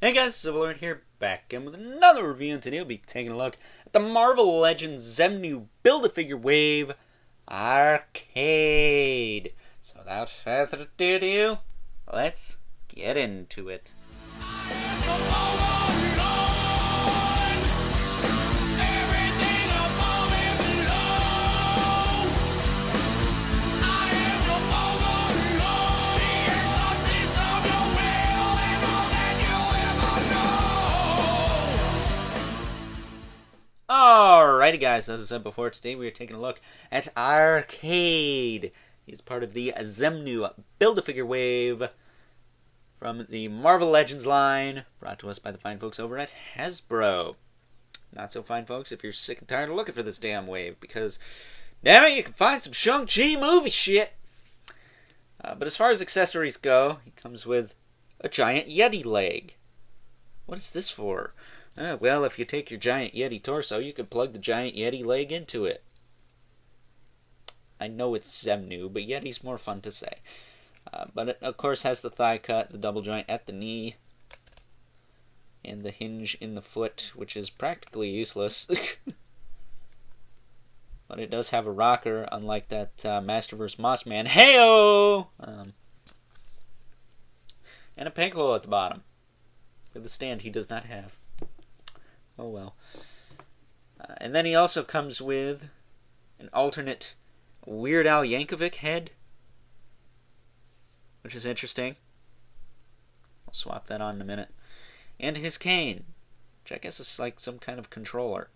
Hey guys, Civilord here, back again with another review, and today we'll be taking a look at the Marvel Legends Xemnu Build-A-Figure Wave Arcade. So without further ado, let's get into it. Alrighty guys, as I said before, today we are taking a look at Arcade. He's part of the Xemnu Build-A-Figure Wave from the Marvel Legends line, brought to us by the fine folks over at Hasbro. Not so fine folks if you're sick and tired of looking for this damn wave, because damn it, you can find some Shang-Chi movie shit. But as far as accessories go, he comes with a giant Yeti leg. What is this for? Well, if you take your giant Yeti torso, you could plug the giant Yeti leg into it. I know it's Xemnu, but Yeti's more fun to say. But it, of course, has the thigh cut, the double joint at the knee, and the hinge in the foot, which is practically useless. But it does have a rocker, unlike that Masterverse Mossman. Heyo! And a peg hole at the bottom, with a stand he does not have. Oh well. And then he also comes with an alternate Weird Al Yankovic head, which is interesting. I'll swap that on in a minute. And his cane, which I guess is like some kind of controller.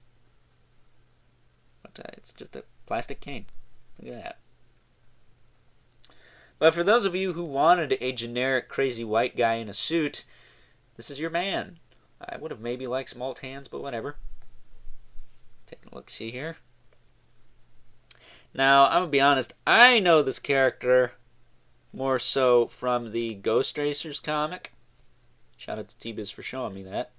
But it's just a plastic cane. Look at that. But for those of you who wanted a generic crazy white guy in a suit, this is your man. I would have maybe liked some alt hands, but whatever. Taking a look-see here. Now, I'm going to be honest, I know this character more so from the Ghost Racers comic. Shout out to T-Biz for showing me that.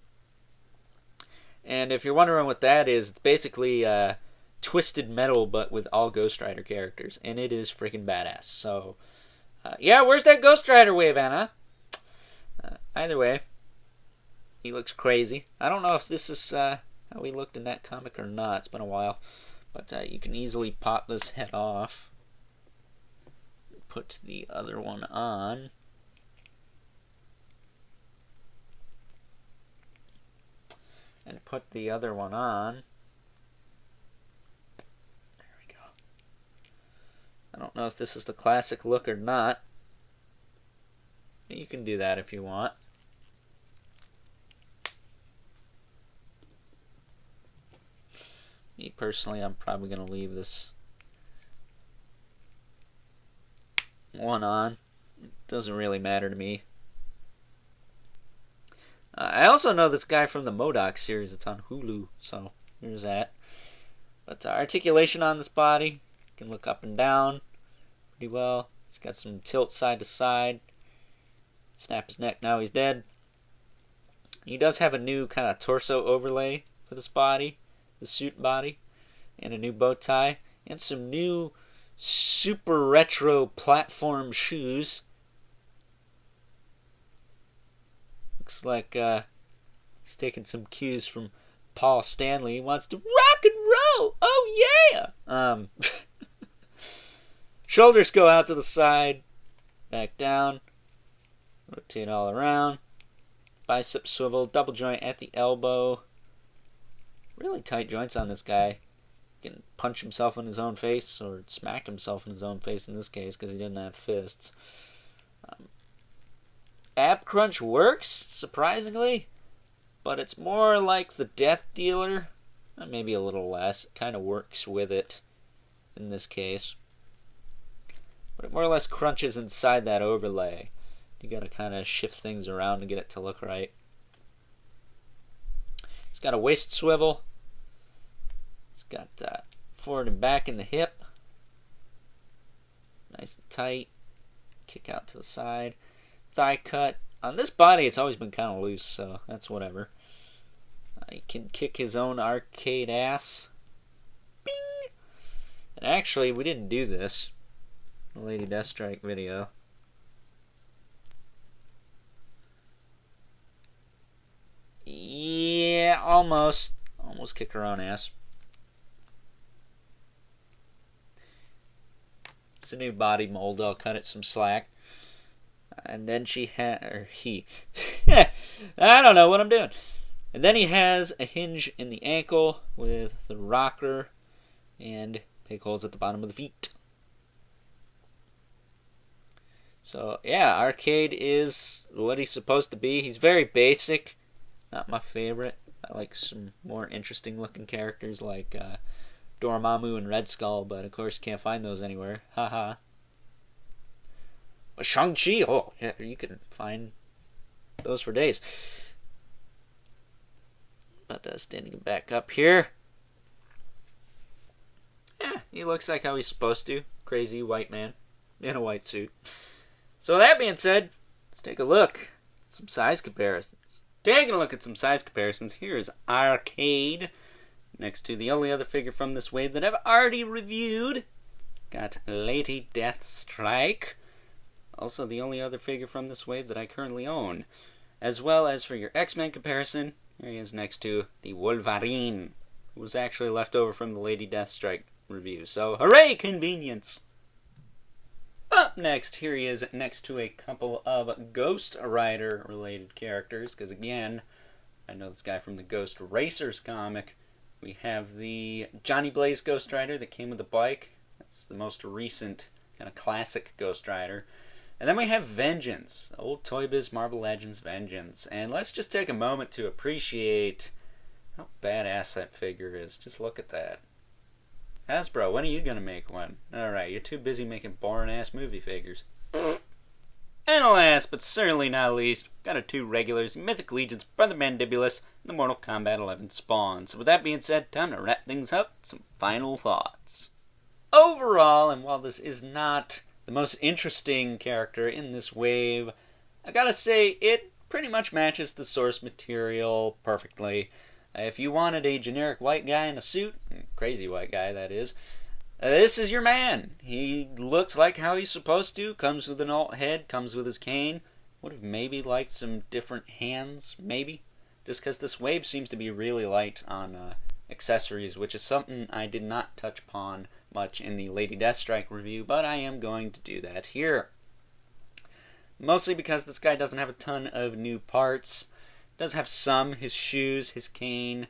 And if you're wondering what that is, it's basically Twisted Metal, but with all Ghost Rider characters. And it is freaking badass. So, yeah, where's that Ghost Rider wave, Anna? Either way. He looks crazy. I don't know if this is how he looked in that comic or not. It's been a while. But you can easily pop this head off. Put the other one on. And put the other one on. There we go. I don't know if this is the classic look or not. You can do that if you want. Me personally, I'm probably going to leave this one on. It doesn't really matter to me. I also know this guy from the MODOK series. It's on Hulu, so there's that. But articulation on this body, can look up and down pretty well. It's got some tilt side to side. Snap his neck, now he's dead. He does have a new kind of torso overlay for this body. The suit body, and a new bow tie, and some new super retro platform shoes. Looks like he's taking some cues from Paul Stanley. He wants to rock and roll. Oh yeah! Shoulders go out to the side, back down, rotate all around. Bicep swivel, double joint at the elbow. Really tight joints on this guy. He can punch himself in his own face, or smack himself in his own face in this case, because he didn't have fists. Ab crunch works, surprisingly, but it's more like the Death Dealer. Maybe a little less. It kind of works with it in this case. But it more or less crunches inside that overlay. You gotta kind of shift things around to get it to look right. It's got a waist swivel. It's got forward and back in the hip. Nice and tight. Kick out to the side. Thigh cut. On this body, it's always been kind of loose, so that's whatever. He can kick his own arcade ass. Bing! And actually, we didn't do this in the Lady Deathstrike video. almost kick her own ass. It's a new body mold. I'll cut it some slack. And then he. I don't know what I'm doing. And then he has a hinge in the ankle with the rocker and pig holes at the bottom of the feet. So, yeah, Arcade is what he's supposed to be. He's very basic. Not my favorite. I like some more interesting looking characters like Dormammu and Red Skull, but of course you can't find those anywhere. Haha. Shang-Chi, oh, yeah, you can find those for days. But standing him back up here. Yeah, he looks like how he's supposed to. Crazy white man in a white suit. So with that being said, let's take a look at some size comparisons. Taking a look at some size comparisons, here is Arcade, next to the only other figure from this wave that I've already reviewed. Got Lady Deathstrike, also the only other figure from this wave that I currently own. As well as for your X-Men comparison, here he is next to the Wolverine, who was actually left over from the Lady Deathstrike review. So, hooray, convenience! Up next, here he is next to a couple of Ghost Rider related characters, because again, I know this guy from the Ghost Racers comic. We have the Johnny Blaze Ghost Rider that came with the bike. That's the most recent kind of classic Ghost Rider. And then we have Vengeance, old Toy Biz Marvel Legends Vengeance. And let's just take a moment to appreciate how badass that figure is. Just look at that. Hasbro, when are you going to make one? Alright, you're too busy making boring-ass movie figures. And last, but certainly not least, got our two regulars, Mythic Legion's Brother Mandibulus, and the Mortal Kombat 11 Spawn. So with that being said, time to wrap things up, some final thoughts. Overall, and while this is not the most interesting character in this wave, I gotta say, it pretty much matches the source material perfectly. If you wanted a generic white guy in a suit, crazy white guy that is, this is your man. He looks like how he's supposed to, comes with an alt head, comes with his cane. Would have maybe liked some different hands, maybe, just because this wave seems to be really light on accessories, which is something I did not touch upon much in the Lady Deathstrike review, but I am going to do that here. Mostly because this guy doesn't have a ton of new parts. Does have some, his shoes, his cane,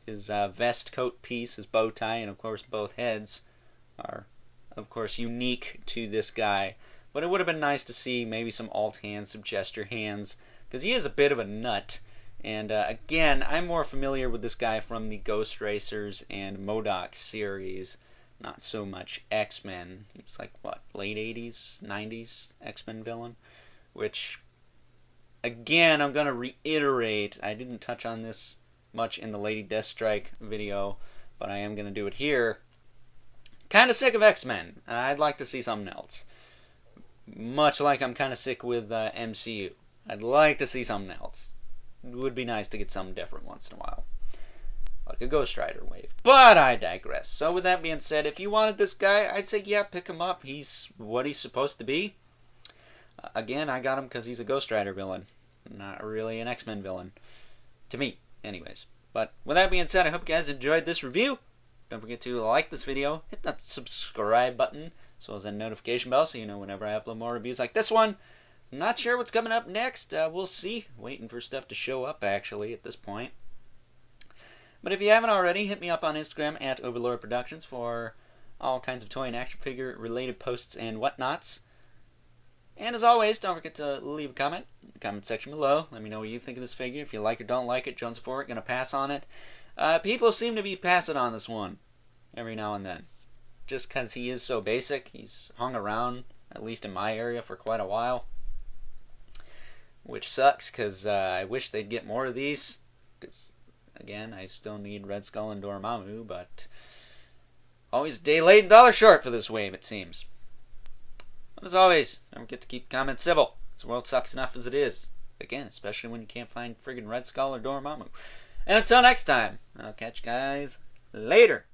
his vest coat piece, his bow tie, and of course both heads are of course unique to this guy. But it would have been nice to see maybe some alt hands, some gesture hands, because he is a bit of a nut. And again, I'm more familiar with this guy from the Ghost Racers and MODOK series, not so much X-Men. He's like, what, late 80s, 90s X-Men villain? Which, again, I'm going to reiterate, I didn't touch on this much in the Lady Deathstrike video, but I am going to do it here. Kind of sick of X-Men. I'd like to see something else. Much like I'm kind of sick with MCU. I'd like to see something else. It would be nice to get something different once in a while. Like a Ghost Rider wave. But I digress. So with that being said, if you wanted this guy, I'd say, yeah, pick him up. He's what he's supposed to be. Again, I got him because he's a Ghost Rider villain. Not really an X-Men villain. To me, anyways. But with that being said, I hope you guys enjoyed this review. Don't forget to like this video, hit that subscribe button, as well as that notification bell so you know whenever I upload more reviews like this one. I'm not sure what's coming up next. We'll see. Waiting for stuff to show up, actually, at this point. But if you haven't already, hit me up on Instagram at Overlord Productions for all kinds of toy and action figure related posts and whatnots. And as always, don't forget to leave a comment in the comment section below. Let me know what you think of this figure. If you like or don't like it, Jones for it, gonna pass on it. People seem to be passing on this one every now and then. Just because he is so basic, he's hung around, at least in my area, for quite a while. Which sucks, because I wish they'd get more of these. Because, again, I still need Red Skull and Dormammu, but always a day late, $1 short for this wave, it seems. But as always, don't forget to keep the comments civil. This world sucks enough as it is. Again, especially when you can't find friggin' Red Skull or Dormammu. And until next time, I'll catch you guys later.